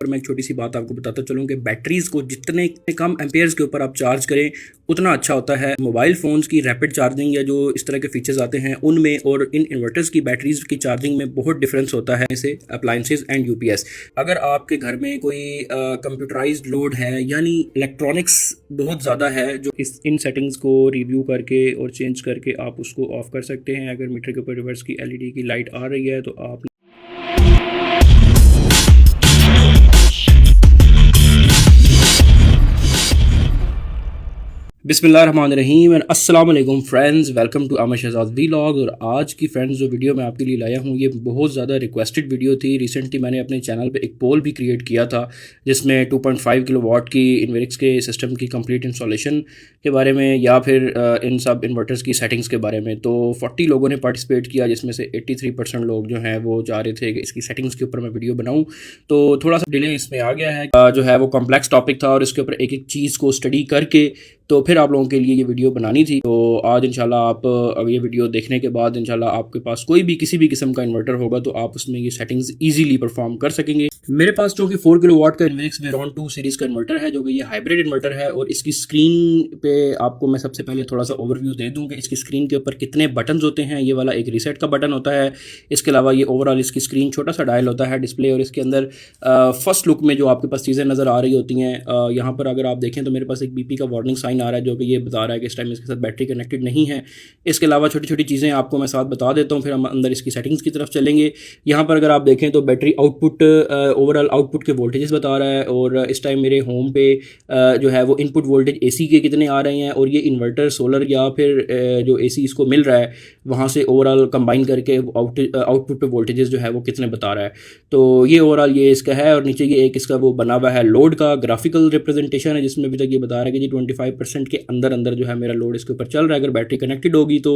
पर मैं एक छोटी सी बात आपको बताता चलूँ कि बैटरीज़ को जितने कम एम्पेयर्स के ऊपर आप चार्ज करें उतना अच्छा होता है। मोबाइल फ़ोन्स की रैपिड चार्जिंग या जो इस तरह के फीचर्स आते हैं उनमें और इन इन्वर्टर्स की बैटरीज़ की चार्जिंग में बहुत डिफरेंस होता है जैसे अप्लाइंसेस एंड यूपीएस। अगर आपके घर में कोई कंप्यूटराइज्ड लोड है यानी इलेक्ट्रॉनिक्स बहुत ज़्यादा है, जो इन सेटिंग्स को रिव्यू करके और चेंज करके आप उसको ऑफ कर सकते हैं। अगर मीटर के ऊपर रिवर्स की एलईडी की लाइट आ रही है तो आप बिस्मिल्लाहिर्रहमानिर्रहीम एंड अस्सलाम वालेकुम friends, welcome to Aamir Shahzad vlog. और आज की फ्रेंड्स जो वीडियो मैं आपके लिए लाया हूँ ये बहुत ज़्यादा रिक्वेस्टेड वीडियो थी। रिसेंटली मैंने अपने चैनल पे एक पोल भी क्रिएट किया था जिसमें 2.5 किलोवाट की इन्वेरिक्स के सिस्टम की कंप्लीट इंस्टॉलेशन के बारे में या फिर इन सब इन्वर्टर्स की सेटिंग्स के बारे में। तो 40 लोगों ने पार्टिसिपेट किया जिसमें से 83% लोग जो हैं वो चाह रहे थे कि इसकी सेटिंग्स के ऊपर मैं वीडियो बनाऊँ। तो थोड़ा सा डिले इसमें आ गया है, जो है वो कॉम्प्लेक्स टॉपिक था और इसके ऊपर एक एक चीज़ को स्टडी करके तो फिर आप लोगों के लिए ये वीडियो बनानी थी। तो आज इंशाल्लाह आप अब ये वीडियो देखने के बाद इंशाल्लाह आपके पास कोई भी किसी भी किस्म का इन्वर्टर होगा तो आप उसमें ये सेटिंग्स इजीली परफॉर्म कर सकेंगे। मेरे पास जो कि 4 किलोवाट का इन्वेरिक्स वेरॉन 2 सीरीज़ का इन्वर्टर है, जो कि ये हाइब्रिड इन्वर्टर है। और इसकी स्क्रीन पे आपको मैं सबसे पहले थोड़ा सा ओवरव्यू दे दूँ कि इसकी स्क्रीन के ऊपर कितने बटन्स होते हैं। ये वाला एक रीसेट का बटन होता है। इसके अलावा ये ओवरऑल इसकी स्क्रीन छोटा सा डायल होता है डिस्प्ले। और इसके अंदर फर्स्ट लुक में जो आपके पास चीज़ें नज़र आ रही होती हैं, यहाँ पर अगर आप देखें तो मेरे पास एक बीपी का वार्निंग साइन आ रहा है जो कि ये बता रहा है कि इस टाइम इसके साथ बैटरी कनेक्टेड नहीं है। इसके अलावा छोटी छोटी चीज़ें आपको मैं साथ बता देता हूँ, फिर हम अंदर इसकी सेटिंग्स की तरफ चलेंगे। यहाँ पर अगर आप देखें तो बैटरी आउटपुट ओवरऑल आउटपुट के वोल्टेजेस बता रहा है। और इस टाइम मेरे होम पे जो है वो इनपुट वोल्टेज एसी के कितने आ रहे हैं और ये इन्वर्टर सोलर या फिर जो एसी इसको मिल रहा है वहाँ से ओवरऑल कंबाइन करके आउटपुट पे वोल्टेजेस जो है वो कितने बता रहा है। तो ये ओवरऑल ये इसका है। और नीचे ये एक इसका वो बना हुआ है लोड का ग्राफिकल रिप्रेजेंटेशन है जिसमें अभी तक ये बता रहा है कि जी 25% के अंदर जो है मेरा लोड इसके ऊपर चल रहा है। अगर बैटरी कनेक्टेड होगी तो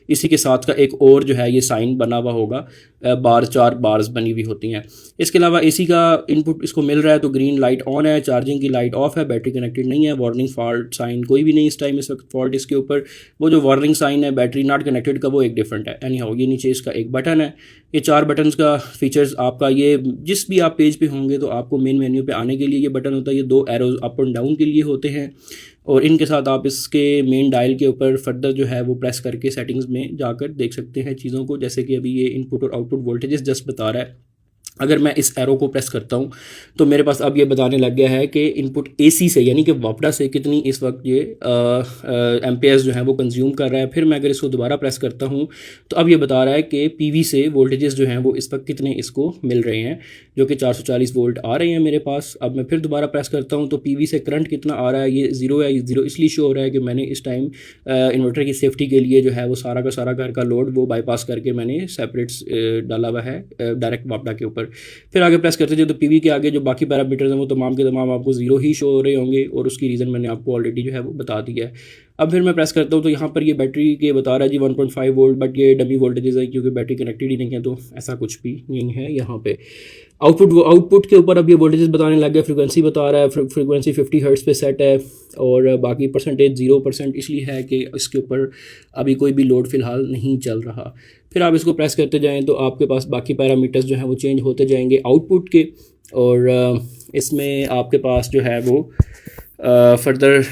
इसी के साथ का एक और जो है ये साइन बना हुआ होगा, बार 4 बार्स बनी हुई होती हैं। इसके अलावा एसी का इनपुट इसको मिल रहा है तो ग्रीन लाइट ऑन है, चार्जिंग की लाइट ऑफ है, बैटरी कनेक्टेड नहीं है, वार्निंग फॉल्ट साइन कोई भी नहीं इस टाइम इस वक्त फॉल्ट इसके ऊपर। वो जो वार्निंग साइन है बैटरी नॉट कनेक्टेड का वो एक डिफरेंट है। एनी हाउ ये नीचे इसका एक बटन है। ये 4 बटन्स का फीचर्स आपका ये जिस भी आप पेज पे होंगे तो आपको मेन मेन्यू पे आने के लिए ये बटन होता है। ये 2 एरोज अप एंड डाउन के लिए होते हैं और इनके साथ आप इसके मेन डायल के ऊपर फर्दर जो है वो प्रेस करके सेटिंग्स में जाकर देख सकते हैं चीज़ों को। जैसे कि अभी ये इनपुट और आउटपुट वोल्टेजेस जस्ट बता रहा है। अगर मैं इस एरो को प्रेस करता हूं तो मेरे पास अब ये बताने लग गया है कि इनपुट एसी से यानी कि वापडा से कितनी इस वक्त ये एम्पेयर्स जो है वो कंज्यूम कर रहा है। फिर मैं अगर इसको दोबारा प्रेस करता हूं तो अब ये बता रहा है कि पीवी से वोल्टेजेस जो हैं वो इस वक्त कितने इसको मिल रहे हैं, जो कि 440 वोल्ट आ रहे हैं मेरे पास। अब मैं फिर दोबारा प्रेस करता हूँ तो पीवी से करंट कितना आ रहा है, ये 0 है। 0 इसलिए शो हो रहा है कि मैंने इस टाइम इन्वर्टर की सेफ्टी के लिए जो है वो सारा का सारा घर का लोड वो बाईपास करके मैंने सेपरेट्स डाला हुआ है डायरेक्ट वापडा के ऊपर। फिर आगे प्रेस करते जाए तो पीवी के आगे जो बाकी पैरामीटर्स हैं वो तमाम के तमाम आपको 0 ही शो हो रहे होंगे और उसकी रीज़न मैंने आपको ऑलरेडी जो है वो बता दिया है। अब फिर मैं प्रेस करता हूँ तो यहाँ पर ये बैटरी के बता रहा है जी 1.5 वोल्ट, बट ये डमी वोल्टेजेस है क्योंकि बैटरी कनेक्टेड ही नहीं है तो ऐसा कुछ भी नहीं है यहाँ पे। आउटपुट के ऊपर अब ये वोल्टेजेस बताने लग गया। फ्रीक्वेंसी बता रहा है, फ्रीक्वेंसी 50 हर्ट्ज़ पे सेट है और बाकी परसेंटेज 0% इसलिए है कि इसके ऊपर अभी कोई भी लोड फ़िलहाल नहीं चल रहा। फिर आप इसको प्रेस करते जाएँ तो आपके पास बाकी पैरामीटर्स जो हैं वो चेंज होते जाएंगे आउटपुट के। और इसमें आपके पास जो है वो फर्दर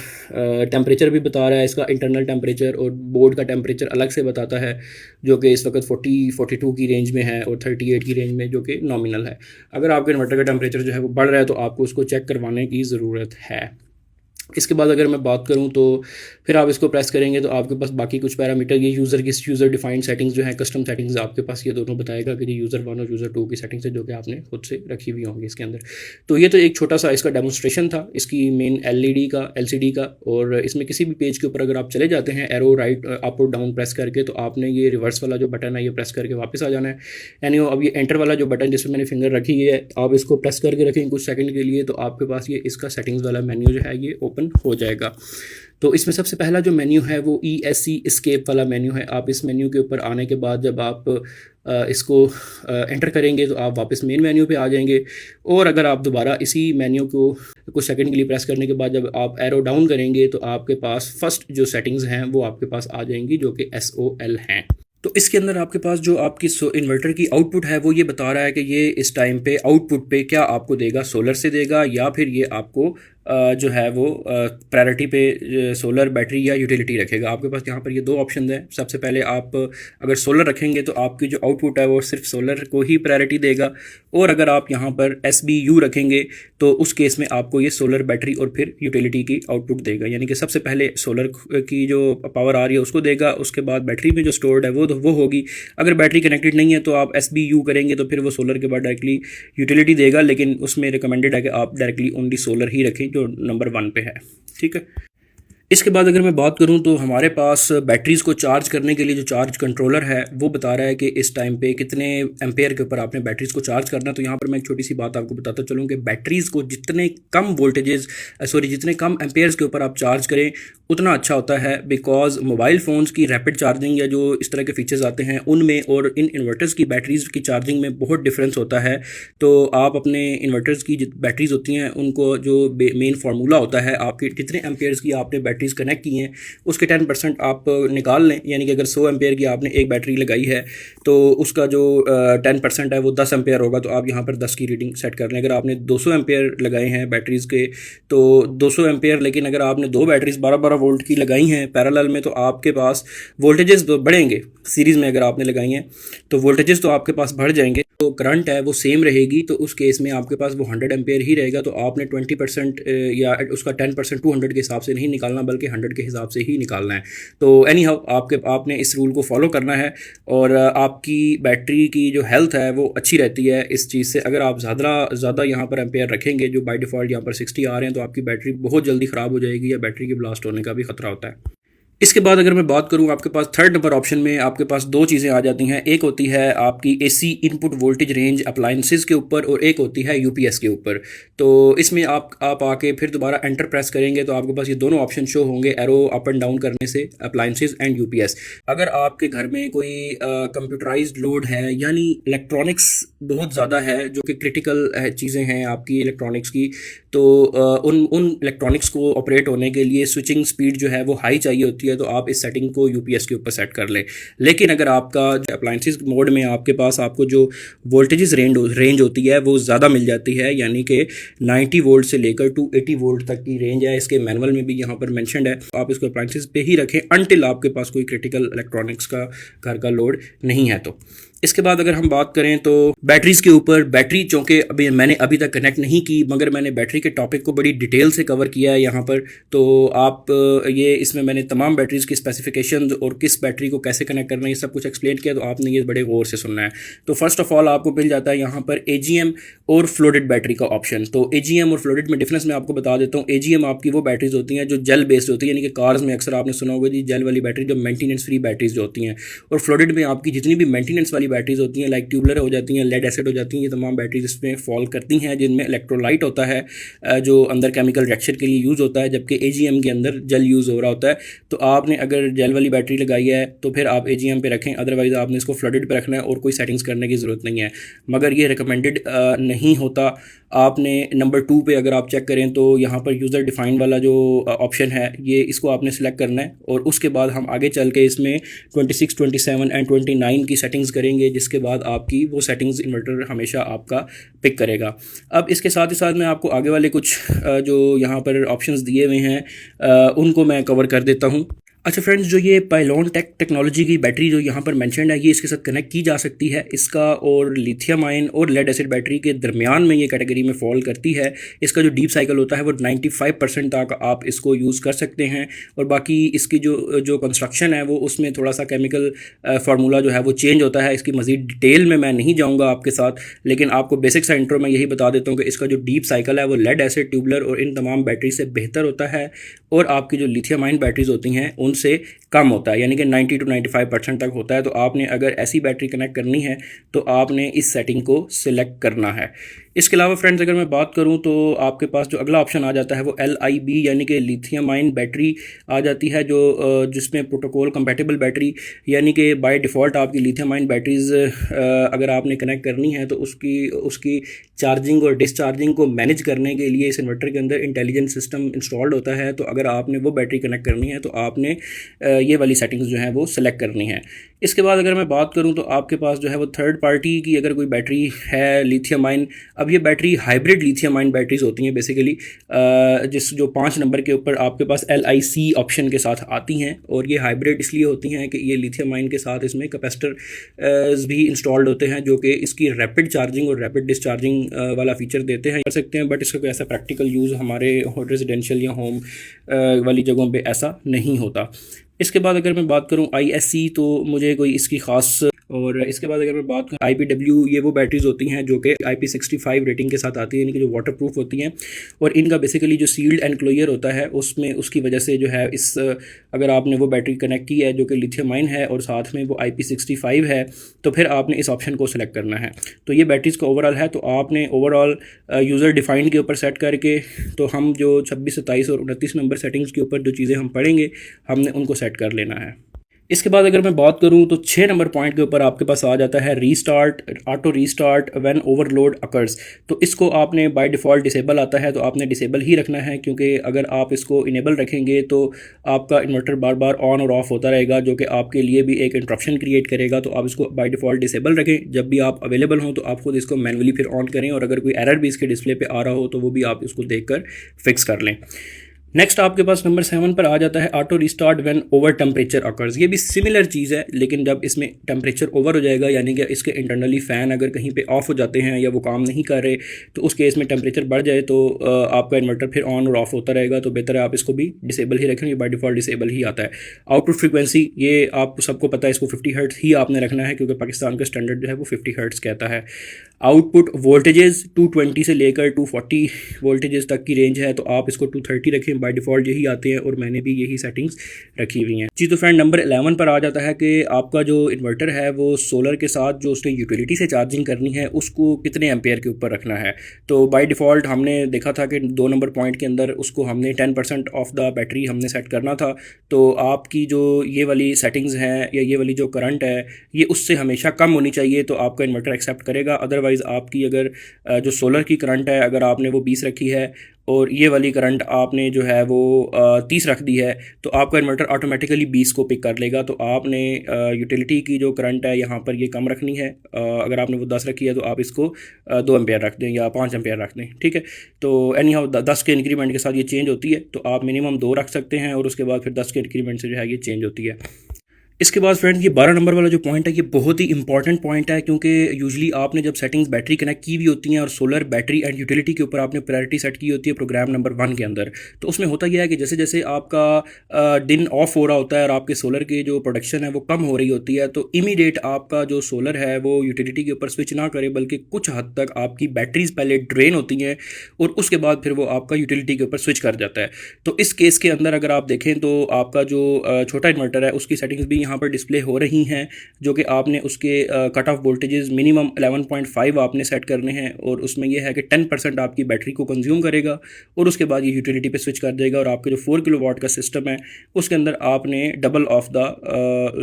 टेम्परेचर भी बता रहा है, इसका इंटरनल टेम्परेचर और बोर्ड का टेम्परेचर अलग से बताता है जो कि इस वक्त 42 की रेंज में है और 38 की रेंज में जो कि नॉमिनल है। अगर आपके इन्वर्टर का टेम्परेचर जो है वो बढ़ रहा है तो आपको उसको चेक करवाने की ज़रूरत है। इसके बाद अगर मैं बात करूं तो फिर आप इसको प्रेस करेंगे तो आपके पास बाकी कुछ पैरामीटर ये यूज़र डिफाइंड सेटिंग्स जो है कस्टम सेटिंग्स आपके पास ये दोनों बताएगा कि ये यूज़र 1 और यूज़र 2 की सेटिंग्स है जो कि आपने खुद से रखी हुई होंगी इसके अंदर। तो ये तो एक छोटा सा इसका डेमोन्स्ट्रेशन था इसकी मेन एलसीडी का। और इसमें किसी भी पेज के ऊपर अगर आप चले जाते हैं एरो राइट अप और डाउन प्रेस करके तो आपने ये रिवर्स वाला जो बटन है ये प्रेस करके वापस आ जाना है। यानी अब ये एंटर वाला जो बटन जिसमें मैंने फिंगर रखी है आप इसको प्रेस करके रखेंगे कुछ सेकंड के लिए तो आपके पास ये इसका सेटिंग्स वाला मेन्यू जो है ये ओपन हो जाएगा। तो इसमें सबसे पहला जो मेन्यू है वो ESC एस्केप वाला मेन्यू है। आप इस मेन्यू के ऊपर आने के बाद जब आप इसको एंटर करेंगे तो आप वापस मेन मेन्यू पे आ जाएंगे। और अगर आप दोबारा इसी मेन्यू को कुछ सेकंड के लिए प्रेस करने के बाद जब आप एरो डाउन करेंगे तो आपके पास फर्स्ट जो सेटिंग्स हैं वो आपके पास आ जाएंगी जो कि SOL हैं। तो इसके अंदर आपके पास जो आपकी इन्वर्टर की आउटपुट है वो ये बता रहा है कि ये इस टाइम पे आउटपुट पे क्या आपको देगा, सोलर से देगा या फिर ये आपको जो है वो प्रायोरिटी पे सोलर बैटरी या यूटिलिटी रखेगा। आपके पास यहाँ पर ये दो ऑप्शन हैं। सबसे पहले आप अगर सोलर रखेंगे तो आपकी जो आउटपुट है वो सिर्फ सोलर को ही प्रायोरिटी देगा, और अगर आप यहाँ पर SBU रखेंगे तो उस केस में आपको ये सोलर बैटरी और फिर यूटिलिटी की आउटपुट देगा। यानी कि सबसे पहले सोलर की जो पावर आ रही है उसको देगा, उसके बाद बैटरी में जो स्टोर्ड है वो होगी। अगर बैटरी कनेक्टेड नहीं है तो आप SBU करेंगे तो फिर वो सोलर के बाद डायरेक्टली यूटिलिटी देगा, लेकिन उसमें रिकमेंडेड है कि आप डायरेक्टली ओनली सोलर ही रखें जो नंबर 1 पे है। ठीक है। इसके बाद अगर मैं बात करूं तो हमारे पास बैटरीज़ को चार्ज करने के लिए जो चार्ज कंट्रोलर है वो बता रहा है कि इस टाइम पे कितने एम्पेयर के ऊपर आपने बैटरीज़ को चार्ज करना है। तो यहाँ पर मैं एक छोटी सी बात आपको बताता चलूँ कि बैटरीज़ को जितने कम वोल्टेजेस जितने कम एम्पेयर्स के ऊपर आप चार्ज करें उतना अच्छा होता है, बिकॉज मोबाइल फ़ोन्स की रैपिड चार्जिंग या जो इस तरह के फीचर्स आते हैं उनमें और इन इन्वर्टर्स की बैटरीज़ की चार्जिंग में बहुत डिफरेंस होता है। तो आप अपने इन्वर्टर्स की बैटरीज़ होती हैं उनको जो मेन फार्मूला होता है आपके जितने एम्पेयर्स की आपने बैटरीज़ कनेक्ट की हैं उसके 10% आप निकाल लें। यानी कि अगर 100 एम्पेयर की आपने एक बैटरी लगाई है तो उसका जो 10% है वो 10 एम्पेयर होगा, तो आप यहाँ पर 10 की रीडिंग सेट कर लें। अगर आपने 200 एम्पेयर लगाए हैं बैटरीज़ के तो 200 एम्पेयर, लेकिन अगर आपने दो बैटरीज 12-12 वोल्ट की लगाई हैं पैरेलल में तो आपके पास वोल्टेजेस तो बढ़ेंगे। सीरीज़ में अगर आपने लगाई हैं तो वोल्टेजेस तो आपके पास बढ़ जाएंगे, तो करंट है वो सेम रहेगी। तो उस केस में आपके पास वो 100 एम्पेयर ही रहेगा। तो आपने 20% या उसका 10% 200 के हिसाब से नहीं निकालना बल्कि 100 के हिसाब से ही निकालना है। तो एनी हाउ आपने इस रूल को फॉलो करना है और आपकी बैटरी की जो हेल्थ है वो अच्छी रहती है इस चीज़ से। अगर आप ज़्यादा यहाँ पर एम्पेयर रखेंगे जो बाय डिफ़ॉल्ट यहाँ पर 60 आ रहे हैं तो आपकी बैटरी बहुत जल्दी ख़राब हो जाएगी या बैटरी के ब्लास्ट होने का भी खतरा होता है। इसके बाद अगर मैं बात करूं आपके पास थर्ड नंबर ऑप्शन में आपके पास दो चीज़ें आ जाती हैं। एक होती है आपकी AC input voltage range appliances के ऊपर और एक होती है UPS के ऊपर। तो इसमें आप आके फिर दोबारा एंटर प्रेस करेंगे तो आपके पास ये दोनों ऑप्शन शो होंगे एरो अप एंड डाउन करने से, अप्लायंसेस एंड UPS। अगर आपके घर में कोई कंप्यूटराइज्ड लोड है यानी इलेक्ट्रॉनिक्स बहुत ज़्यादा है जो कि क्रिटिकल चीज़ें हैं आपकी इलेक्ट्रॉनिक्स की, तो उन इलेक्ट्रॉनिक्स को ऑपरेट होने के लिए स्विचिंग स्पीड जो है वो हाई चाहिए होती है, तो आप इस सेटिंग को UPS के ऊपर सेट कर लें। लेकिन अगर आपका अप्लायंसेस मोड में आपके पास आपको जो वोल्टेजेस रेंज होती है वो ज़्यादा मिल जाती है, यानी कि 90 वोल्ट से लेकर 280 वोल्ट तक की रेंज है। इसके मैनुअल में भी यहाँ पर मेंशन्ड है। आप इसको अप्लायंसेस पे ही रखें अनटिल आपके पास कोई क्रिटिकल इलेक्ट्रॉनिक्स का घर का लोड नहीं है। तो इसके बाद अगर हम बात करें तो बैटरीज़ के ऊपर, बैटरी चूँकि मैंने अभी तक कनेक्ट नहीं की मगर मैंने बैटरी के टॉपिक को बड़ी डिटेल से कवर किया है यहाँ पर। तो आप ये इसमें मैंने तमाम बैटरीज़ की स्पेसिफिकेशन और किस बैटरी को कैसे कनेक्ट करना है ये सब कुछ एक्सप्लेन किया, तो आपने ये बड़े गौर से सुनना है। तो फर्स्ट ऑफ ऑल आपको मिल जाता है यहाँ पर AGM और फ्लोटेड बैटरी का ऑप्शन। तो AGM और फ्लोटेड में डिफरेंस मैं आपको बता देता हूँ। AGM आपकी वो बैटरीज होती हैं जो जेल बेस्ड होती है, यानी कि कार्स में अक्सर आपने सुना होगा जी जेल वाली बैटरी जो मेंटेनेंस फ्री बैटरीज जो होती हैं। और फ्लोटेड में आपकी जितनी भी मेंटेनेंस वाली बैटरीज होती हैं लाइक ट्यूबलर हो जाती हैं, लेड एसिड हो जाती हैं, ये तमाम बैटरीज इसमें फॉल करती हैं जिनमें इलेक्ट्रोलाइट होता है जो अंदर केमिकल रिएक्शन के लिए यूज़ होता है, जबकि AGM के अंदर जेल यूज़ हो रहा होता है। तो आपने अगर जेल वाली बैटरी लगाई है तो फिर आप AGM पे रखें, अदरवाइज़ आपने इसको फ्लडेड पे रखना है और कोई सेटिंग्स करने की ज़रूरत नहीं है। मगर ये रिकमेंडेड नहीं होता। आपने नंबर 2 पे अगर आप चेक करें तो यहाँ पर यूज़र डिफाइन वाला जो ऑप्शन है ये इसको आपने सेलेक्ट करना है और उसके बाद हम आगे चल के इसमें 26, 27 एंड 29 की सेटिंग्स करेंगे, जिसके बाद आपकी वो सेटिंग्स इन्वर्टर हमेशा आपका पिक करेगा। अब इसके साथ ही साथ मैं आपको आगे वाले कुछ जो यहाँ पर ऑप्शंस दिए हुए हैं उनको मैं कवर कर देता हूँ। अच्छा फ्रेंड्स, जो ये पाइलॉन टेक्नोलॉजी की बैटरी जो यहाँ पर मेंशन्ड है ये इसके साथ कनेक्ट की जा सकती है। इसका और लिथियम आयन और लेड एसिड बैटरी के दरमियान में ये कैटेगरी में फॉल करती है। इसका जो डीप साइकिल होता है वो 95% तक आप इसको यूज़ कर सकते हैं। और बाकी इसकी जो कंस्ट्रक्शन है वो उसमें थोड़ा सा केमिकल फार्मूला जो है वो चेंज होता है। इसकी मज़ीद डिटेल में मैं नहीं जाऊँगा आपके साथ, लेकिन आपको बेसिक सा इंट्रो में यही बता देता हूँ कि इसका जो डीप साइकिल है वो लेड एसिड, ट्यूबलर और इन तमाम बैटरी से बेहतर होता है और आपकी जो लिथियम आयन बैटरीज होती हैं उनसे कम होता है, यानी कि 90 to 95% तक होता है। तो आपने अगर ऐसी बैटरी कनेक्ट करनी है तो आपने इस सेटिंग को सिलेक्ट करना है। इसके अलावा फ्रेंड्स अगर मैं बात करूं तो आपके पास जो अगला ऑप्शन आ जाता है वो LIB यानी कि लिथियम आयन बैटरी आ जाती है, जो जिसमें प्रोटोकॉल कंपैटिबल बैटरी, यानी कि बाय डिफ़ॉल्ट आपकी लिथियम आयन बैटरीज़ अगर आपने कनेक्ट करनी है तो उसकी उसकी चार्जिंग और डिस्चार्जिंग को मैनेज करने के लिए इस इन्वर्टर के अंदर इंटेलिजेंट सिस्टम इंस्टॉल्ड होता है। तो अगर आपने वो बैटरी कनेक्ट करनी है तो आपने ये वाली सेटिंग्स जो है वो सिलेक्ट करनी है। इसके बाद अगर मैं बात करूं तो आपके पास जो है वो थर्ड पार्टी की अगर कोई बैटरी है लिथियम आयन, अब ये battery hybrid lithium ion batteries होती हैं बेसिकली, जिस जो 5 नंबर के ऊपर आपके पास LIC ऑप्शन के साथ आती हैं, और ये हाइब्रिड इसलिए होती हैं कि ये लिथियम आयन के साथ इसमें कैपेसिटर भी इंस्टॉल्ड होते हैं जो कि इसकी रैपिड चार्जिंग और रैपिड डिस्चार्जिंग वाला फीचर देते हैं, कर सकते हैं। बट इसका कोई ऐसा प्रैक्टिकल यूज़ हमारे रेजिडेंशियल या होम वाली जगहों पे ऐसा नहीं होता। इसके बाद अगर मैं बात करूं ISC, तो मुझे कोई इसकी ख़ास, और इसके बाद अगर मैं बात करूँ IPW, ये वो बैटरीज होती हैं जो कि IP65 रेटिंग के साथ आती है, यानी कि जो वाटर प्रूफ होती हैं, और इनका बेसिकली जो सील्ड एनक्लोजर होता है उसमें उसकी वजह से जो है इस अगर आपने वो बैटरी कनेक्ट की है जो कि लिथियम आयन है और साथ में वो IP65 है, तो फिर आपने इस ऑप्शन को सिलेक्ट करना है। तो ये बैटरीज़ का ओवरऑल है, तो आपने ओवरऑल यूज़र डिफाइंड के ऊपर सेट करके, तो हम जो 26, 27 और 29 नंबर सेटिंग्स के ऊपर जो चीज़ें हम पढ़ेंगे हमने उनको सेट कर लेना है। इसके बाद अगर मैं बात करूं तो 6 नंबर पॉइंट के ऊपर आपके पास आ जाता है restart, auto restart when overload occurs. तो इसको आपने बाय डिफ़ॉल्ट डिसेबल आता है, तो आपने डिसेबल ही रखना है, क्योंकि अगर आप इसको इनेबल रखेंगे तो आपका इन्वर्टर बार बार ऑन और ऑफ होता रहेगा, जो कि आपके लिए भी एक इंटरप्शन क्रिएट करेगा। तो आप इसको बाय डिफ़ॉल्ट डिसेबल रखें, जब भी आप अवेलेबल हों तो आप खुद इसको मैनुअली फिर ऑन करें, और अगर कोई एरर भी इसके डिस्प्ले पर आ रहा हो तो वो भी आप इसको देख कर फिक्स कर लें। नेक्स्ट आपके पास नंबर 7 पर आ जाता है auto restart when over temperature occurs. ये भी सिमिलर चीज़ है, लेकिन जब इसमें टेम्परेचर ओवर हो जाएगा, यानी कि इसके इंटरनली फ़ैन अगर कहीं पे ऑफ हो जाते हैं या वो काम नहीं कर रहे, तो उस केस में टेम्परेचर बढ़ जाए तो आपका इन्वर्टर फिर ऑन और ऑफ होता रहेगा। तो बेहतर है आप इसको भी डिसेबल ही रखें, ये बाय डिफ़ॉल्ट डिसेबल ही आता है। आउटपुट फ्रीक्वेंसी, ये आप सबको पता है, इसको 50 हर्ट्ज़ ही आपने रखना है, क्योंकि पाकिस्तान का स्टैंडर्ड जो है वो 50 हर्ट्ज़ कहता है। आउटपुट वोल्टेजेस 220 से लेकर 240 वोल्टेजेस तक की रेंज है, तो आप इसको 230 रखें, बाय डिफ़ॉल्ट यही आते हैं, और मैंने भी यही सेटिंग्स रखी हुई हैं जी। तो फ्रेंड नंबर 11 पर आ जाता है कि आपका जो इन्वर्टर है वो सोलर के साथ जो उसने यूटिलिटी से चार्जिंग करनी है उसको कितने एम्पेयर के ऊपर रखना है। तो बाय डिफ़ॉल्ट हमने देखा था कि 2 नंबर पॉइंट के अंदर उसको हमने 10% ऑफ द बैटरी हमने सेट करना था। तो आपकी जो ये वाली सेटिंग्स हैं या ये वाली जो करंट है ये उससे हमेशा कम होनी चाहिए, तो आपका इन्वर्टर एक्सेप्ट करेगा। अदरवाइज़ आपकी अगर जो सोलर की करंट है अगर आपने वो 20 रखी है और ये वाली करंट आपने जो है वो 30 रख दी है, तो आपका इन्वर्टर ऑटोमेटिकली 20 को पिक कर लेगा। तो आपने यूटिलिटी की जो करंट है यहाँ पर ये कम रखनी है। अगर आपने वो 10 रखी है तो आप इसको 2 एम्पेयर रख दें या 5 एम्पेयर रख दें, ठीक है। तो एनी हाउ 10 के इंक्रीमेंट के साथ ये चेंज होती है, तो आप मिनिमम 2 रख सकते हैं, और उसके बाद फिर 10 के इंक्रीमेंट से जो है ये चेंज होती है। इसके बाद फ्रेंड्स ये 12 नंबर वाला जो पॉइंट है ये बहुत ही इंपॉर्टेंट पॉइंट है, क्योंकि यूजुअली आपने जब सेटिंग्स बैटरी कनेक्ट की हुई होती हैं और सोलर बैटरी एंड यूटिलिटी के ऊपर आपने प्रायोरिटी सेट की होती है प्रोग्राम नंबर 1 के अंदर, तो उसमें होता यह है कि जैसे जैसे आपका दिन ऑफ हो रहा होता है और आपके सोलर की जो प्रोडक्शन है वो कम हो रही होती है, तो इमीडिएट आपका जो सोलर है वो यूटिलिटी के ऊपर स्विच ना करे, बल्कि कुछ हद तक आपकी बैटरीज पहले ड्रेन होती हैं और उसके बाद फिर वो आपका यूटिलिटी के ऊपर स्विच कर जाता है। तो इस केस के अंदर अगर आप देखें तो आपका जो छोटा इन्वर्टर है उसकी सेटिंग्स भी यहाँ पर डिस्प्ले हो रही हैं, जो कि आपने उसके कट ऑफ वोल्टेजेस मिनिमम 11.5 आपने सेट करने हैं, और उसमें यह है कि 10% आपकी बैटरी को कंज्यूम करेगा और उसके बाद ये यूटिलिटी पे स्विच कर देगा। और आपके जो 4 किलोवाट का सिस्टम है उसके अंदर आपने डबल ऑफ द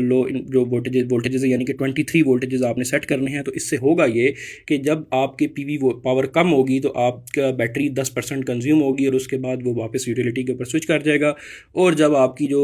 लो जो वोल्टेजेस यानी कि 23 वोल्टेजेस आपने सेट करने हैं। तो इससे होगा ये कि जब आपके PV पावर कम होगी तो आपका बैटरी 10% कंज्यूम होगी और उसके बाद वो वापस यूटिलिटी के ऊपर स्विच कर जाएगा, और जब आपकी जो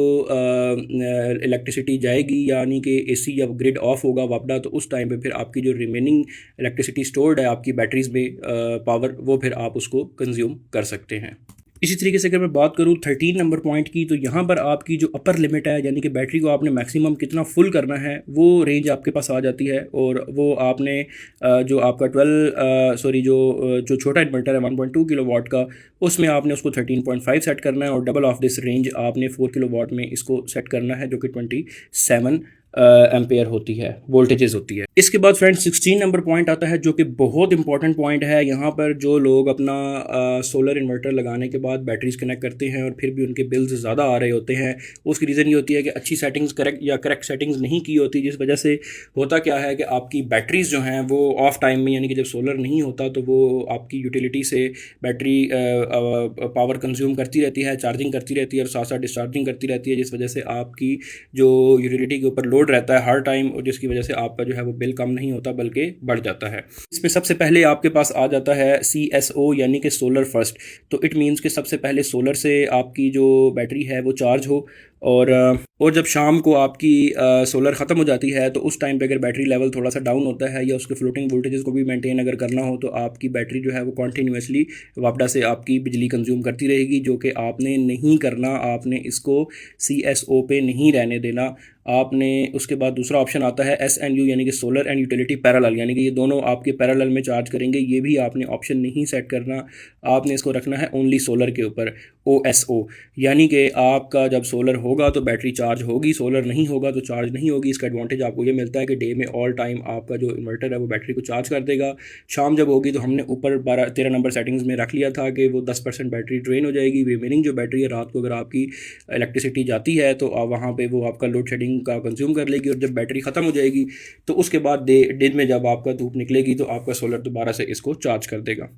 इलेक्ट्रिसिटी जाएगी यानी कि AC या ग्रिड ऑफ होगा वापडा, तो उस टाइम पे फिर आपकी जो रिमेनिंग इलेक्ट्रिसिटी स्टोर्ड है आपकी बैटरीज में पावर, वो फिर आप उसको कंज्यूम कर सकते हैं। इसी तरीके से अगर मैं बात करूँ 13 नंबर पॉइंट की, तो यहाँ पर आपकी जो अपर लिमिट है यानी कि बैटरी को आपने मैक्सिमम कितना फुल करना है वो रेंज आपके पास आ जाती है, और वो आपने जो आपका जो छोटा इन्वर्टर है 1.2 किलोवाट का, उसमें आपने उसको 13.5 सेट करना है, और डबल ऑफ दिस रेंज आपने 4 किलोवाट में इसको सेट करना है जो कि 27 एम्पेयर होती है, वोल्टेजेस होती है। इसके बाद फ्रेंड्स 16 नंबर पॉइंट आता है, जो कि बहुत इंपॉर्टेंट पॉइंट है। यहाँ पर जो लोग अपना सोलर इन्वर्टर लगाने के बाद बैटरीज कनेक्ट करते हैं और फिर भी उनके बिल्स ज़्यादा आ रहे होते हैं, उसकी रीज़न ये होती है कि अच्छी सेटिंग्स करेक्ट सेटिंग्स नहीं की होती, जिस वजह से होता क्या है कि आपकी बैटरीज जो हैं वो ऑफ टाइम में, यानी कि जब सोलर नहीं होता तो वो आपकी यूटिलिटी से बैटरी पावर कंज्यूम करती रहती है, चार्जिंग करती रहती है और साथ साथ डिस्चार्जिंग करती रहती है, जिस वजह से आपकी जो यूटिलिटी के ऊपर लोड रहता है हर टाइम, और जिसकी वजह से आपका जो है वो बिल कम नहीं होता बल्कि बढ़ जाता है। इसमें सबसे पहले आपके पास आ जाता है CSO, यानी कि सोलर फर्स्ट। तो इट मीन्स कि सबसे पहले सोलर से आपकी जो बैटरी है वो चार्ज हो, और जब शाम को आपकी सोलर ख़त्म हो जाती है तो उस टाइम पे अगर बैटरी लेवल थोड़ा सा डाउन होता है या उसके फ्लोटिंग वोल्टेजेस को भी मेंटेन अगर करना हो, तो आपकी बैटरी जो है वो कॉन्टीन्यूसली वापडा से आपकी बिजली कंज्यूम करती रहेगी, जो कि आपने नहीं करना। आपने इसको CSO पे नहीं रहने देना आपने। उसके बाद दूसरा ऑप्शन आता है SNU, यानी कि सोलर एंड यूटिलिटी पैरेलल, यानी कि ये दोनों आपके पैरेलल में चार्ज करेंगे। ये भी आपने ऑप्शन नहीं सेट करना, आपने इसको रखना है ओनली सोलर के ऊपर, OSO, यानी कि आपका जब सोलर होगा तो बैटरी चार्ज होगी, सोलर नहीं होगा तो चार्ज नहीं होगी। इसका एडवांटेज आपको ये मिलता है कि डे में ऑल टाइम आपका जो इन्वर्टर है वो बैटरी को चार्ज कर देगा। शाम जब होगी तो हमने ऊपर 13 नंबर सेटिंग्स में रख लिया था कि वो 10% बैटरी ड्रेन हो जाएगी। रिमेनिंग जो बैटरी है रात को अगर आपकी इलेक्ट्रिसिटी जाती है तो वहाँ पर वो आपका लोड शेडिंग का कंज्यूम कर लेगी, और जब बैटरी ख़त्म हो जाएगी तो उसके बाद दिन में जब आपका धूप निकलेगी तो आपका सोलर दोबारा से इसको चार्ज कर देगा।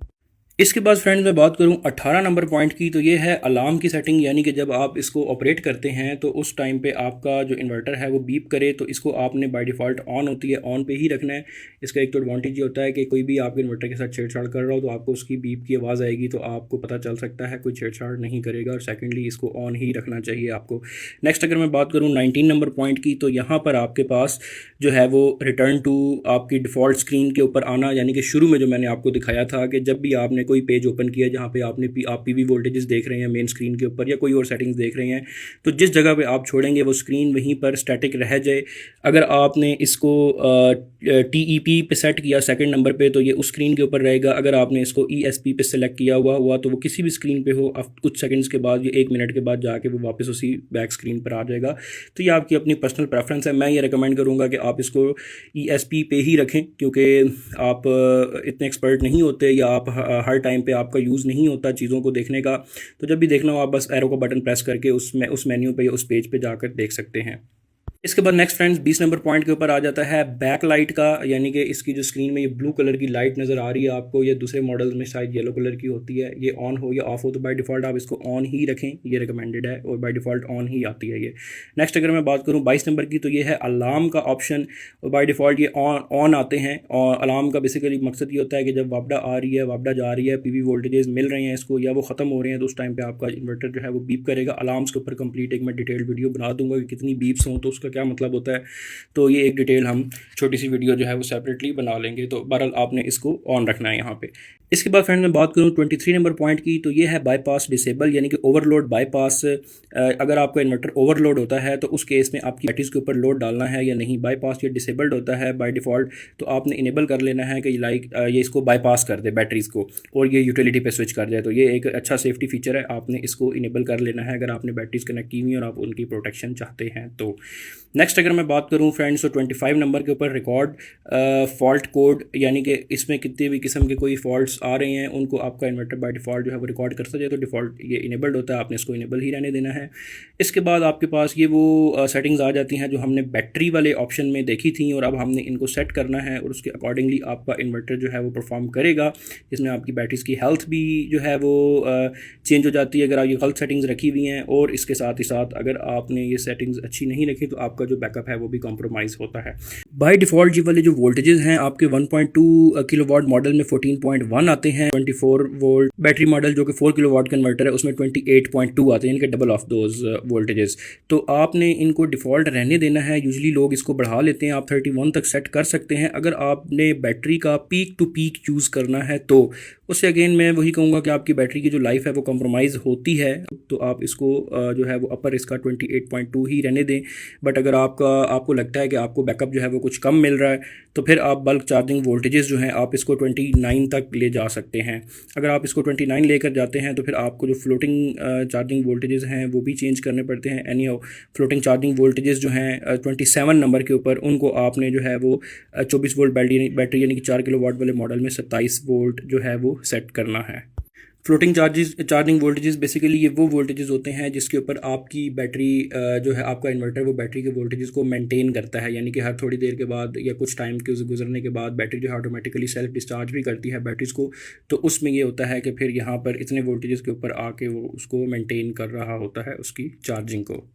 इसके बाद फ्रेंड्स मैं बात करूं 18 नंबर पॉइंट की, तो ये है अलार्म की सेटिंग, यानी कि जब आप इसको ऑपरेट करते हैं तो उस टाइम पे आपका जो इन्वर्टर है वो बीप करे, तो इसको आपने बाय डिफ़ॉल्ट ऑन होती है, ऑन पे ही रखना है। इसका एक तो एडवांटेज ये होता है कि कोई भी आपके इन्वर्टर के साथ छेड़छाड़ कर रहा हो तो आपको उसकी बीप की आवाज़ आएगी, तो आपको पता चल सकता है कोई छेड़छाड़ नहीं करेगा। और सेकेंडली इसको ऑन ही रखना चाहिए आपको। नेक्स्ट अगर मैं बात करूँ 19 नंबर पॉइंट की, तो यहाँ पर आपके पास जो है वो रिटर्न टू आपकी डिफ़ॉल्ट स्क्रीन के ऊपर आना, यानी कि शुरू में जो मैंने आपको दिखाया था कि जब भी आपने कोई पेज ओपन किया जहाँ पे आप PV वोल्टेजेस देख रहे हैं मेन स्क्रीन के ऊपर या कोई और सेटिंग्स देख रहे हैं, तो जिस जगह पे आप छोड़ेंगे वो स्क्रीन वहीं पर स्टैटिक रह जाए। अगर आपने इसको TEP पे सेट किया सेकंड नंबर पे तो ये उस स्क्रीन के ऊपर रहेगा। अगर आपने इसको ESP पे सेलेक्ट किया हुआ तो वो किसी भी स्क्रीन पे हो, अब कुछ सेकंड्स के बाद या 1 मिनट के बाद जाके वो वापस उसी बैक स्क्रीन पर आ जाएगा। तो ये आपकी अपनी पर्सनल प्रेफरेंस है। मैं ये रिकमेंड करूँगा कि आप इसको ESP पे ही रखें, क्योंकि आप इतने एक्सपर्ट नहीं होते या आप हर टाइम पे आपका यूज़ नहीं होता चीज़ों को देखने का। तो जब भी देखना हो आप बस एरो का बटन प्रेस करके उस मेन्यू पे या उस पेज पे जाकर देख सकते हैं। इसके बाद नेक्स्ट फ्रेंड्स 20 नंबर पॉइंट के ऊपर आ जाता है बैक लाइट का, यानी कि इसकी जो स्क्रीन में ये ब्लू कलर की लाइट नज़र आ रही है आपको, ये दूसरे मॉडल्स में शायद येलो कलर की होती है। ये ऑन हो या ऑफ हो तो बाय डिफ़ॉल्ट आप इसको ऑन ही रखें, ये रिकमेंडेड है और बाय डिफ़ॉल्ट ऑन ही आती है ये। नेक्स्ट अगर मैं बात करूँ 22 नंबर की, तो ये है अलार्म का ऑप्शन, और बाय डिफ़ॉल्ट ये ऑन आते हैं। और अलार्म का बेसिकली मकसद ये होता है कि जब वापडा आ रही है, वापडा जा रही है, PV वोल्टेजेस मिल रहे हैं इसको या वो ख़त्म हो रहे हैं, तो उस टाइम पर आपका इन्वर्टर जो है वो बीप करेगा। अलार्म्स के ऊपर कंप्लीट एक मैं डिटेल वीडियो बना दूंगा कि कितनी बीप्स हों तो उसका क्या मतलब होता है, तो ये एक डिटेल हम छोटी सी वीडियो जो है वो सेपरेटली बना लेंगे। तो बहरहाल आपने इसको ऑन रखना है यहाँ पे। इसके बाद फ्रेंड मैं बात करूँ 23 नंबर पॉइंट की, तो ये है बाईपास डिसेबल, यानी कि ओवरलोड बाईपास। अगर आपका इन्वर्टर ओवरलोड होता है तो उस केस में आपकी बैटरीज के ऊपर लोड डालना है या नहीं। बाईपास ये डिसेबल्ड होता है बाय डिफ़ॉल्ट, तो आपने इनेबल कर लेना है कि ये इसको बाईपास कर दे बैटरीज़ को और ये यूटिलिटी पे स्विच कर जाए। तो ये एक अच्छा सेफ्टी फीचर है, आपने इसको इनेबल कर लेना है अगर आपने बैटरीज कनेक्ट की हुई और आप उनकी प्रोटेक्शन चाहते हैं तो। नेक्स्ट अगर मैं बात करूँ फ्रेंड्स तो 25 नंबर के ऊपर रिकॉर्ड फॉल्ट कोड, यानी कि इसमें कितने भी किस्म के कोई फॉल्ट्स आ रहे हैं उनको आपका इन्वर्टर बाय डिफ़ॉल्ट जो है वो रिकॉर्ड करता जाए। तो डिफ़ॉल्ट ये इनेबल्ड होता है, आपने इसको इनेबल ही रहने देना है। इसके बाद आपके पास ये वो सेटिंग्स आ जाती हैं जो हमने बैटरी वाले ऑप्शन में देखी थी, और अब हमने इनको सेट करना है और उसके अकॉर्डिंगली आपका इन्वर्टर जो है वो परफॉर्म करेगा, जिसमें आपकी बैटरीज़ की हेल्थ भी जो है वो चेंज हो जाती है अगर आप ये गलत सेटिंग्स रखी हुई हैं। और इसके साथ ही साथ अगर आपने ये सेटिंग्स अच्छी नहीं रखी तो आपका जो बैकअप है वो भी कॉम्प्रोमाइज़ होता है। बाय डिफ़ॉल्ट ये वाले जो वोल्टेजेस हैं आपके 1.2 किलोवाट मॉडल में 14.1 आते हैं, 24 वोल्ट बैटरी मॉडल जो कि 4 किलोवाट कन्वर्टर है उसमें 28.2 आते हैं, यानी कि डबल ऑफ दोज वोल्टेजेस। तो आपने इनको डिफ़ॉल्ट रहने देना है। यूजली लोग इसको बढ़ा लेते हैं, आप 31 तक सेट कर सकते हैं। अगर आपने बैटरी का पीक टू पीक यूज़ करना है तो उससे अगेन मैं वही कहूँगा कि आपकी बैटरी की जो लाइफ है वो कॉम्प्रोमाइज़ होती है, तो आप इसको जो है वो अपर इसका 28.2 ही रहने दें। बट अगर अगर आपको लगता है कि आपको बैकअप जो है वो कुछ कम मिल रहा है, तो फिर आप बल्क चार्जिंग वोल्टेजेस जो हैं आप इसको 29 तक ले जा सकते हैं। अगर आप इसको 29 लेकर जाते हैं तो फिर आपको जो फ्लोटिंग चार्जिंग वोल्टेजेस हैं वो भी चेंज करने पड़ते हैं। Any how floating charging voltages जो हैं 27 नंबर के ऊपर, उनको आपने जो है वो 24 वोल्ट बैटरी यानी कि 4 किलोवाट वाले मॉडल में 27 वोल्ट जो है वो सेट करना है। फ्लोटिंग चार्जिंग वोल्टेजेस बेसिकली ये वो वोल्टेजेस होते हैं जिसके ऊपर आपकी बैटरी जो है आपका इन्वर्टर वो बैटरी के वोल्टेजेस को मेंटेन करता है, यानी कि हर थोड़ी देर के बाद या कुछ टाइम के गुजरने के बाद बैटरी जो है ऑटोमेटिकली सेल्फ डिस्चार्ज भी करती है बैटरीज को। तो उसमें ये होता है कि फिर यहाँ पर इतने वोल्टेजेस के ऊपर आके वो उसको मेंटेन कर रहा होता है उसकी चार्जिंग को।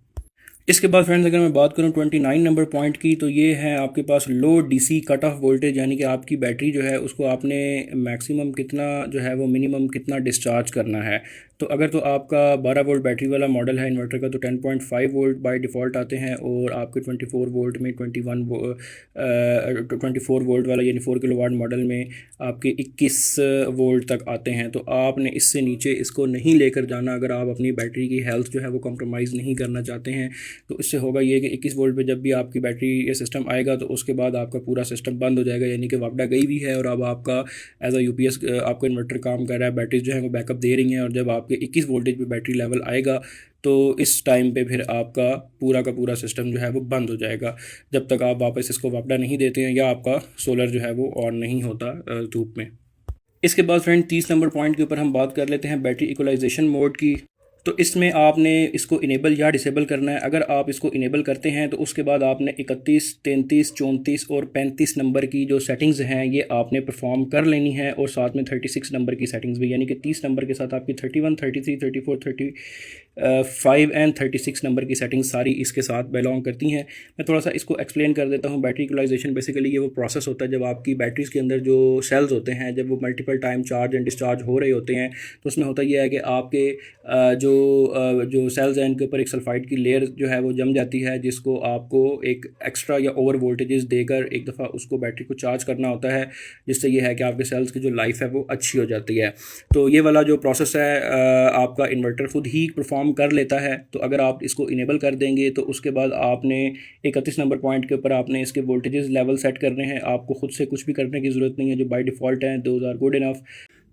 इसके बाद फ्रेंड्स अगर मैं बात करूं 29 नंबर पॉइंट की, तो ये है आपके पास लो डीसी कट ऑफ वोल्टेज, यानी कि आपकी बैटरी जो है उसको आपने मैक्सिमम कितना जो है वो मिनिमम कितना डिस्चार्ज करना है। तो अगर तो आपका 12 वोल्ट बैटरी वाला मॉडल है इन्वर्टर का, तो 10.5 वोल्ट बाय डिफ़ॉल्ट आते हैं, और आपके 24 वोल्ट में 24 वोल्ट वाला यानी 4 किलोवाट मॉडल में आपके 21 वोल्ट तक आते हैं। तो आपने इससे नीचे इसको नहीं लेकर जाना अगर आप अपनी बैटरी की हेल्थ जो है वो कॉम्प्रोमाइज़ नहीं करना चाहते हैं। तो इससे होगा ये कि 21 वोल्ट पे जब भी आपकी बैटरी ये सिस्टम आएगा तो उसके बाद आपका पूरा सिस्टम बंद हो जाएगा, यानी कि वापडा गई भी है और अब आपका एज अ यूपीएस आपका इन्वर्टर काम कर रहा है, बैटरीज जो है वो बैकअप दे रही हैं, और जब आपके 21 वोल्टेज पे बैटरी लेवल आएगा तो इस टाइम पे फिर आपका पूरा का पूरा सिस्टम जो है वो बंद हो जाएगा, जब तक आप वापस इसको वापडा नहीं देते हैं या आपका सोलर जो है वो ऑन नहीं होता धूप में। इसके बाद फ्रेंड 30 नंबर पॉइंट के ऊपर हम बात कर लेते हैं बैटरी इक्वलाइजेशन मोड की। तो इसमें आपने इसको इनेबल या डिसेबल करना है। अगर आप इसको इनेबल करते हैं तो उसके बाद आपने 31, 33, 34 और 35 नंबर की जो सेटिंग्स हैं ये आपने परफॉर्म कर लेनी है, और साथ में 36 नंबर की सेटिंग्स भी, यानी कि 30 नंबर के साथ आपकी 31, 33, 34, 35 एंड 36 नंबर की सेटिंग्स सारी इसके साथ बिलोंग करती हैं। मैं थोड़ा सा इसको एक्सप्लेन कर देता हूँ। बैटरी इक्वलाइजेशन बेसिकली ये वो प्रोसेस होता है जब आपकी बैटरीज़ के अंदर जो सेल्स होते हैं जब वो multiple time charge and discharge हो रहे होते हैं, तो उसमें होता यह है कि आपके जो सेल्स हैं इनके ऊपर एक सल्फाइड की लेयर जो है वो जम जाती है, जिसको आपको एक एक्स्ट्रा या ओवर वोल्टेजेस देकर एक दफ़ा उसको बैटरी को चार्ज करना होता है, जिससे ये है कि आपके सेल्स की जो लाइफ है वो अच्छी हो जाती है। तो ये वाला जो प्रोसेस है आपका इन्वर्टर खुद ही परफॉर्म कर लेता है। तो अगर आप इसको इनेबल कर देंगे तो उसके बाद आपने 31 नंबर पॉइंट के ऊपर आपने इसके वोल्टेजेस लेवल सेट करने हैं। आपको खुद से कुछ भी करने की ज़रूरत नहीं है, जो बाय डिफ़ॉल्ट हैं दोज़ आर गुड इनफ।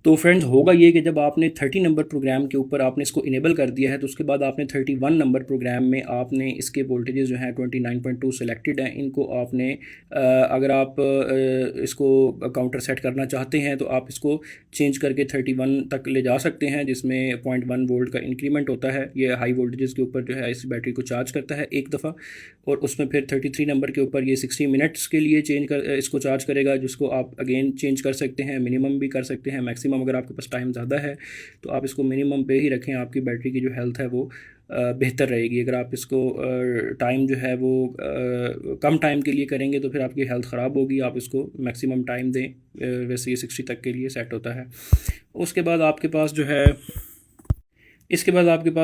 तो फ्रेंड्स होगा ये कि जब आपने 30 नंबर प्रोग्राम के ऊपर आपने इसको इनेबल कर दिया है, तो उसके बाद आपने 31 नंबर प्रोग्राम में आपने इसके वोल्टेजेस जो हैं 29.2 सेलेक्टेड हैं, इनको आपने अगर आप इसको काउंटर सेट करना चाहते हैं तो आप इसको चेंज करके 31 तक ले जा सकते हैं, जिसमें 0.1 वोल्ट का इंक्रीमेंट होता है। ये हाई वोल्टेजेस के ऊपर जो है इस बैटरी को चार्ज करता है एक दफ़ा, और उसमें फिर 33 नंबर के ऊपर ये 60 मिनट्स के लिए इसको चार्ज करेगा, जिसको आप अगेन चेंज कर सकते हैं, मिनिमम भी कर सकते हैं, मैक्सिमम अगर आपके पास टाइम ज़्यादा है तो आप इसको मिनिमम पे ही रखें। आपकी बैटरी की जो हेल्थ है वो बेहतर रहेगी। अगर आप इसको टाइम जो है वो कम टाइम के लिए करेंगे तो फिर आपकी हेल्थ ख़राब होगी। आप इसको मैक्सिमम टाइम दें, वैसे ये 60 तक के लिए सेट होता है। उसके बाद आपके पास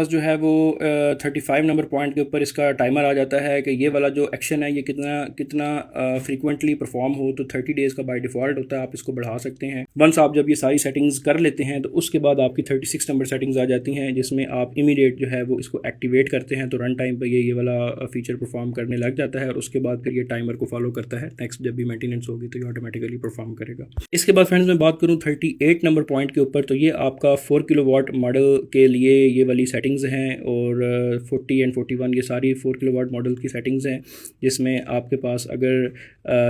जो है वो 35 नंबर पॉइंट के ऊपर इसका टाइमर आ जाता है कि ये वाला जो एक्शन है ये कितना फ्रीक्वेंटली परफॉर्म हो। तो 30 डेज़ का बाय डिफ़ॉल्ट होता है, आप इसको बढ़ा सकते हैं। वंस आप जब ये सारी सेटिंग्स कर लेते हैं तो उसके बाद आपकी 36 नंबर सेटिंग्स आ जाती हैं, जिसमें आप इमीडिएट जो है वो इसको एक्टिवेट करते हैं, तो रन टाइम पर ये वाला फीचर परफॉर्म करने लग जाता है, और उसके बाद फिर ये टाइमर को फॉलो करता है। नेक्स्ट जब भी मेंटेनेंस होगी तो ये ऑटोमेटिकली परफॉर्म करेगा। इसके बाद फ्रेंड्स मैं बात करूँ 38 नंबर पॉइंट के ऊपर, तो ये आपका 4 किलोवाट मॉडल के लिए ये वाली सेटिंग्स हैं, और 40 एंड 41 ये सारी 4 किलोवाट मॉडल की सेटिंग्स हैं, जिसमें आपके पास अगर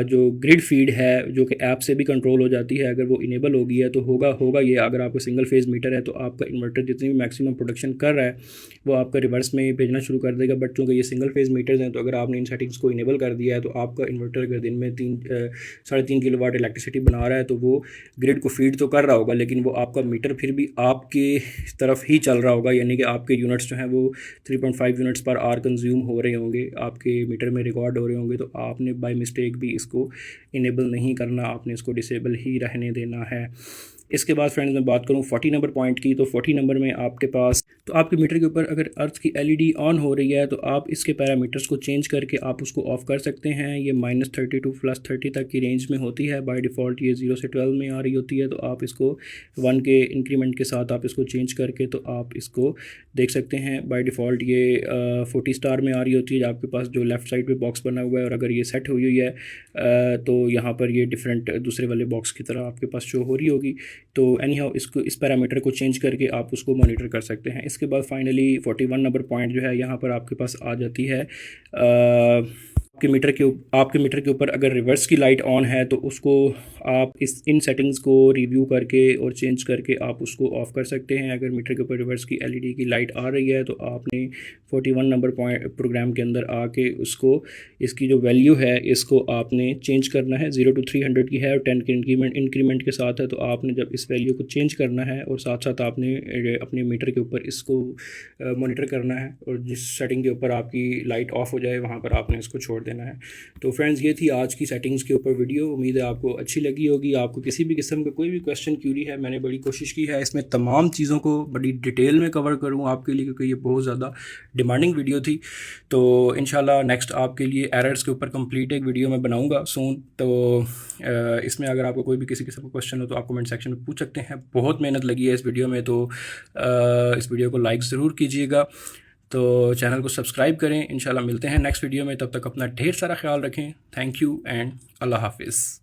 जो ग्रिड फीड है जो कि ऐप से भी कंट्रोल हो जाती है, अगर वो इनेबल होगी है तो होगा ये अगर आपका सिंगल फेज़ मीटर है तो आपका इन्वर्टर जितनी भी मैक्सिमम प्रोडक्शन कर रहा है वो आपका रिवर्स में भेजना शुरू कर देगा। बट चूँकि ये सिंगल फेज़ मीटर्स हैं तो अगर आपने इन सेटिंग्स को इनेबल कर दिया है तो आपका इन्वर्टर अगर दिन में 3.5 किलोवाट इलेक्ट्रिसिटी बना रहा है तो वो ग्रिड को फीड तो कर रहा होगा, लेकिन वो आपका मीटर फिर भी आपकी तरफ ही चल रहा होगा, यानी कि आपके यूनिट्स जो हैं वो 3.5 यूनिट्स पर आवर कंज्यूम हो रहे होंगे, आपके मीटर में रिकॉर्ड हो रहे होंगे। तो आपने बाय मिस्टेक भी इसको इनेबल नहीं करना, आपने इसको डिसेबल ही रहने देना है। इसके बाद फ्रेंड्स मैं बात करूँ 40 नंबर पॉइंट की, तो 40 नंबर में आपके पास तो आपके मीटर के ऊपर अगर अर्थ की एलईडी ऑन हो रही है तो आप इसके पैरामीटर्स को चेंज करके आप उसको ऑफ़ कर सकते हैं। ये -30 टू +30 तक की रेंज में होती है। बाय डिफ़ॉल्ट ये 0 से 12 में आ रही होती है, तो आप इसको 1 के इंक्रीमेंट के साथ आप इसको चेंज करके तो आप इसको देख सकते हैं। बाय डिफ़ॉल्ट ये 40 स्टार में आ रही होती है आपके पास जो लेफ़्ट साइड पे बॉक्स बना हुआ है, और अगर ये सेट हुई हुई है तो यहाँ पर ये डिफरेंट दूसरे वाले बॉक्स की तरह आपके पास शो हो रही होगी। तो एनी हाउ इसको इस पैरामीटर को चेंज करके आप उसको मॉनिटर कर सकते हैं। इसके बाद फाइनली 41 नंबर पॉइंट जो है यहाँ पर आपके पास आ जाती है। आपके मीटर के ऊपर अगर रिवर्स की लाइट ऑन है तो उसको आप इन सेटिंग्स को रिव्यू करके और चेंज करके आप उसको ऑफ़ कर सकते हैं। अगर मीटर के ऊपर रिवर्स की एलईडी की लाइट आ रही है तो आपने 41 नंबर पॉइंट प्रोग्राम के अंदर आके उसको इसकी जो वैल्यू है इसको आपने चेंज करना है। 0 to 300 की है और 10 के इंक्रीमेंट के साथ है, तो आपने जब इस वैल्यू को चेंज करना है और साथ साथ आपने अपने मीटर के ऊपर इसको मॉनिटर करना है, और जिस सेटिंग के ऊपर आपकी लाइट ऑफ हो जाए वहाँ पर आपने इसको छोड़ देना है। तो फ्रेंड्स ये थी आज की सेटिंग्स के ऊपर वीडियो। उम्मीद है आपको अच्छी लगी होगी। आपको किसी भी किस्म का कोई भी क्वेश्चन क्यूरी है, मैंने बड़ी कोशिश की है इसमें तमाम चीज़ों को बड़ी डिटेल में कवर करूँ आपके लिए, क्योंकि ये बहुत ज़्यादा डिमांडिंग वीडियो थी। तो इंशाल्लाह नेक्स्ट आपके लिए एरर्स के ऊपर कंप्लीट एक वीडियो मैं बनाऊँगा सून। तो इसमें अगर आपको कोई भी किसी किस्म का क्वेश्चन हो तो आप कमेंट सेक्शन में पूछ सकते हैं। बहुत मेहनत लगी है इस वीडियो में, तो इस वीडियो को लाइक ज़रूर कीजिएगा, तो चैनल को सब्सक्राइब करें। इंशाल्लाह मिलते हैं नेक्स्ट वीडियो में, तब तक अपना ढेर सारा ख्याल रखें। थैंक यू एंड अल्लाह हाफिज़।